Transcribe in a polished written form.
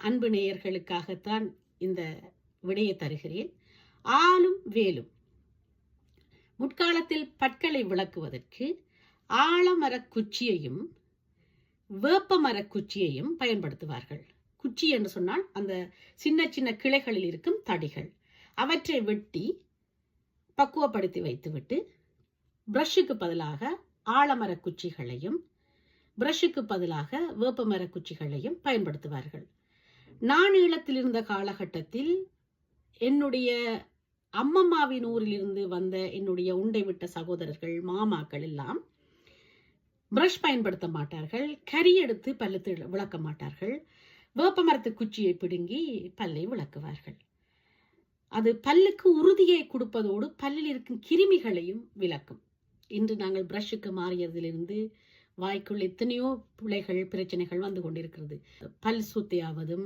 அன்பு நேயர்களுக்காகத்தான் இந்த விடையை தருகிறேன். ஆலும் வேலும். முற்காலத்தில் பற்களை விளக்குவதற்கு ஆலமரக் குச்சியையும் வேப்பமரக் குச்சியையும் பயன்படுத்துவார்கள். குச்சி என்று சொன்னால் அந்த சின்ன சின்ன கிளைகளில் இருக்கும் தடிகள், அவற்றை வெட்டி பக்குவப்படுத்தி வைத்துவிட்டு பிரஷுக்கு பதிலாக ஆலமரக் குச்சிகளையும் பிரஷுக்கு பதிலாக வேப்பமரக் குச்சிகளையும் பயன்படுத்துவார்கள். நான் ஈழத்தில் இருந்த காலகட்டத்தில் என்னுடைய அம்மம்மாவின் ஊரிலிருந்து வந்த என்னுடைய உண்டை விட்ட சகோதரர்கள், மாமாக்கள் எல்லாம் பிரஷ் பயன்படுத்த மாட்டார்கள். கரி எடுத்து பல்லு விளக்க மாட்டார்கள். வேப்பமரத்து குச்சியை பிடுங்கி பல்லை விளக்குவார்கள். அது பல்லுக்கு உறுதியை கொடுப்பதோடு பல்லில் இருக்கும் கிருமிகளையும் விளக்கும். இன்று நாங்கள் பிரஷுக்கு மாறியதிலிருந்து வாய்க்குள் எத்தனையோ பிழைகள், பிரச்சனைகள் வந்து கொண்டிருக்கிறது. பல் சுத்தியாவதும்